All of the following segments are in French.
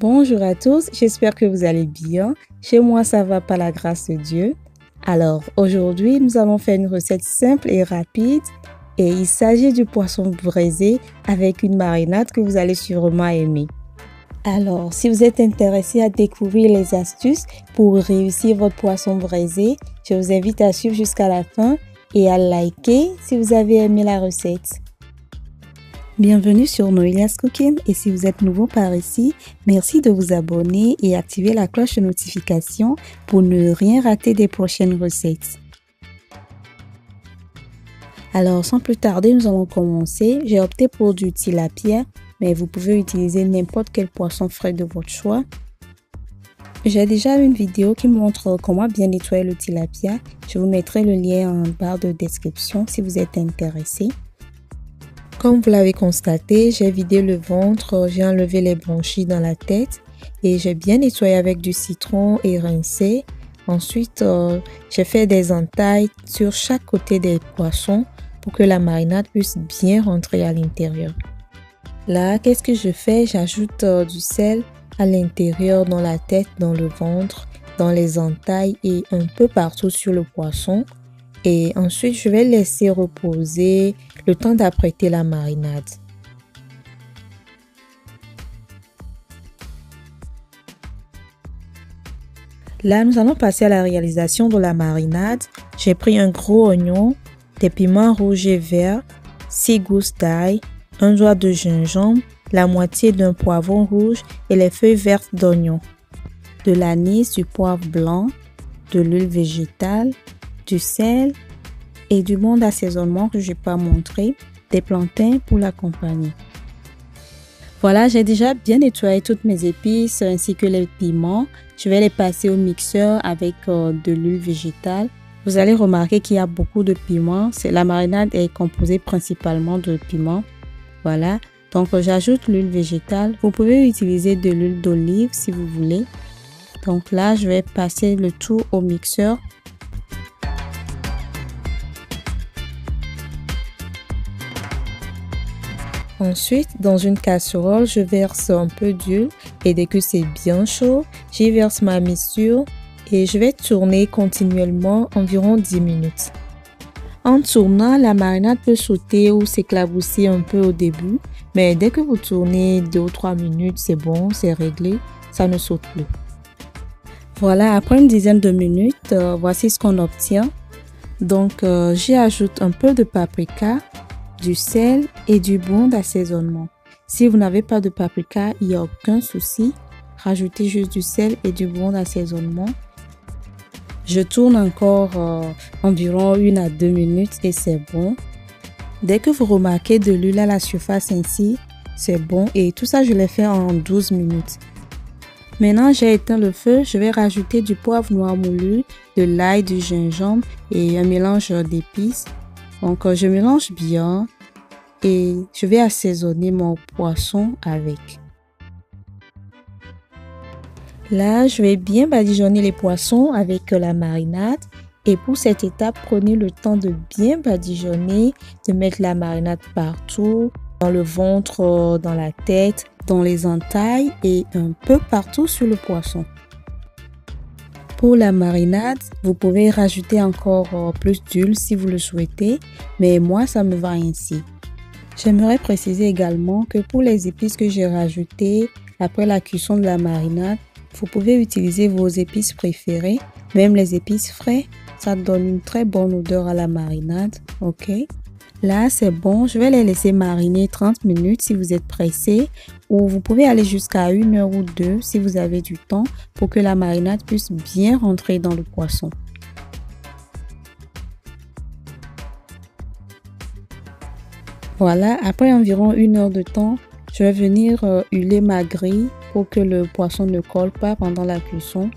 Bonjour à tous, j'espère que vous allez bien. Chez moi, ça va par la grâce de Dieu. Alors, aujourd'hui, nous allons faire une recette simple et rapide. Et il s'agit du poisson braisé avec une marinade que vous allez sûrement aimer. Alors, si vous êtes intéressé à découvrir les astuces pour réussir votre poisson braisé, je vous invite à suivre jusqu'à la fin et à liker si vous avez aimé la recette. Bienvenue sur Noelia's Cooking et si vous êtes nouveau par ici, merci de vous abonner et activer la cloche de notification pour ne rien rater des prochaines recettes. Alors sans plus tarder, nous allons commencer. J'ai opté pour du tilapia, mais vous pouvez utiliser n'importe quel poisson frais de votre choix. J'ai déjà une vidéo qui montre comment bien nettoyer le tilapia. Je vous mettrai le lien en barre de description si vous êtes intéressé. Comme vous l'avez constaté, j'ai vidé le ventre, j'ai enlevé les branchies dans la tête et j'ai bien nettoyé avec du citron et rincé. Ensuite, j'ai fait des entailles sur chaque côté des poissons pour que la marinade puisse bien rentrer à l'intérieur. Là, qu'est-ce que je fais? J'ajoute du sel à l'intérieur, dans la tête, dans le ventre, dans les entailles et un peu partout sur le poisson. Et ensuite, je vais laisser reposer le temps d'apprêter la marinade. Là, nous allons passer à la réalisation de la marinade. J'ai pris un gros oignon, des piments rouges et verts, 6 gousses d'ail, un doigt de gingembre, la moitié d'un poivron rouge et les feuilles vertes d'oignon, de l'anis, du poivre blanc, de l'huile végétale, du sel et du bon d'assaisonnement que je n'ai pas montré, des plantains pour l'accompagner. Voilà, j'ai déjà bien nettoyé toutes mes épices ainsi que les piments. Je vais les passer au mixeur avec de l'huile végétale. Vous allez remarquer qu'il y a beaucoup de piments. La marinade est composée principalement de piments. Voilà, donc j'ajoute l'huile végétale. Vous pouvez utiliser de l'huile d'olive si vous voulez. Donc là, je vais passer le tout au mixeur. Ensuite, dans une casserole, je verse un peu d'huile et dès que c'est bien chaud, j'y verse ma mixture et je vais tourner continuellement environ 10 minutes. En tournant, la marinade peut sauter ou s'éclabousser un peu au début, mais dès que vous tournez 2 ou 3 minutes, c'est bon, c'est réglé, ça ne saute plus. Voilà, après une dizaine de minutes, voici ce qu'on obtient. Donc, j'y ajoute un peu de paprika, du sel et du bon d'assaisonnement. Si vous n'avez pas de paprika, il n'y a aucun souci. Rajoutez juste du sel et du bon d'assaisonnement. Je tourne encore environ 1 à 2 minutes et c'est bon. Dès que vous remarquez de l'huile à la surface ainsi, c'est bon et tout ça je l'ai fait en 12 minutes. Maintenant j'ai éteint le feu, je vais rajouter du poivre noir moulu, de l'ail, du gingembre et un mélange d'épices. Donc je mélange bien et je vais assaisonner mon poisson avec. Là, je vais bien badigeonner les poissons avec la marinade. Et pour cette étape, prenez le temps de bien badigeonner, de mettre la marinade partout, dans le ventre, dans la tête, dans les entailles et un peu partout sur le poisson. Pour la marinade, vous pouvez rajouter encore plus d'huile si vous le souhaitez, mais moi ça me va ainsi. J'aimerais préciser également que pour les épices que j'ai rajoutées après la cuisson de la marinade, vous pouvez utiliser vos épices préférées, même les épices frais, ça donne une très bonne odeur à la marinade, ok? Là c'est bon, je vais les laisser mariner 30 minutes si vous êtes pressé ou vous pouvez aller jusqu'à 1 heure ou 2 si vous avez du temps pour que la marinade puisse bien rentrer dans le poisson. Voilà, après environ 1 heure de temps, je vais venir huiler ma grille pour que le poisson ne colle pas pendant la cuisson.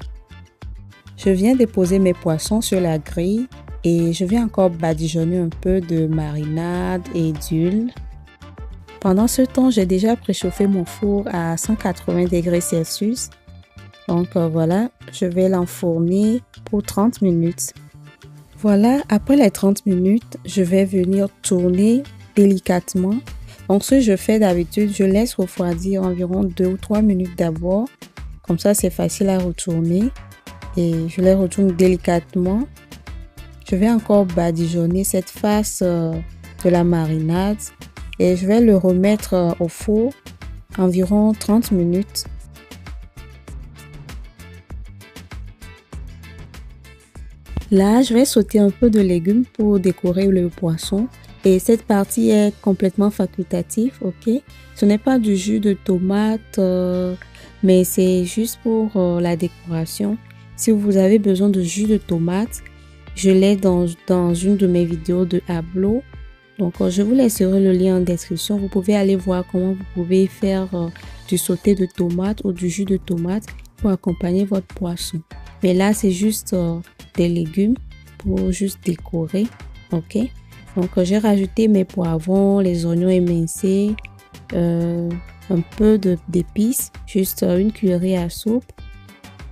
Je viens déposer mes poissons sur la grille et je vais encore badigeonner un peu de marinade et d'huile. Pendant ce temps, j'ai déjà préchauffé mon four à 180 degrés Celsius. Donc voilà, je vais l'enfourner pour 30 minutes. Voilà, après les 30 minutes, je vais venir tourner délicatement Donc ce que je fais d'habitude, je laisse refroidir environ 2 ou 3 minutes d'abord. Comme ça, c'est facile à retourner. Et je les retourne délicatement. Je vais encore badigeonner cette face de la marinade. Et je vais le remettre au four environ 30 minutes. Là, je vais sauter un peu de légumes pour décorer le poisson. Et cette partie est complètement facultative, ok? Ce n'est pas du jus de tomate, mais c'est juste pour la décoration. Si vous avez besoin de jus de tomate, je l'ai dans une de mes vidéos de Hablo. Donc, je vous laisserai le lien en description. Vous pouvez aller voir comment vous pouvez faire du sauté de tomate ou du jus de tomate pour accompagner votre poisson. Mais là, c'est juste des légumes pour juste décorer, ok? Donc, j'ai rajouté mes poivrons, les oignons émincés, un peu d'épices, juste une cuillerée à soupe.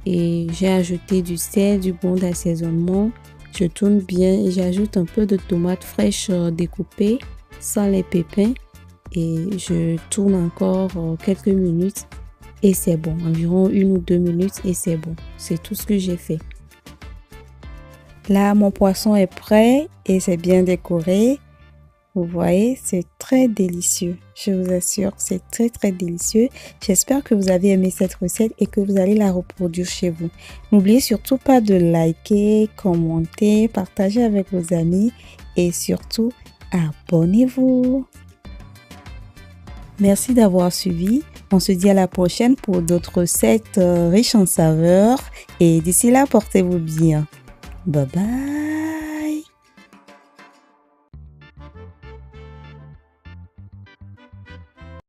Et j'ai ajouté du sel, du bon d'assaisonnement. Je tourne bien et j'ajoute un peu de tomates fraîches découpées sans les pépins. Et je tourne encore quelques minutes et c'est bon. Environ 1 ou 2 minutes et c'est bon. C'est tout ce que j'ai fait. Là, mon poisson est prêt et c'est bien décoré. Vous voyez, c'est très délicieux. Je vous assure, c'est très très délicieux. J'espère que vous avez aimé cette recette et que vous allez la reproduire chez vous. N'oubliez surtout pas de liker, commenter, partager avec vos amis et surtout, abonnez-vous. Merci d'avoir suivi. On se dit à la prochaine pour d'autres recettes riches en saveurs. Et d'ici là, portez-vous bien. Bye bye.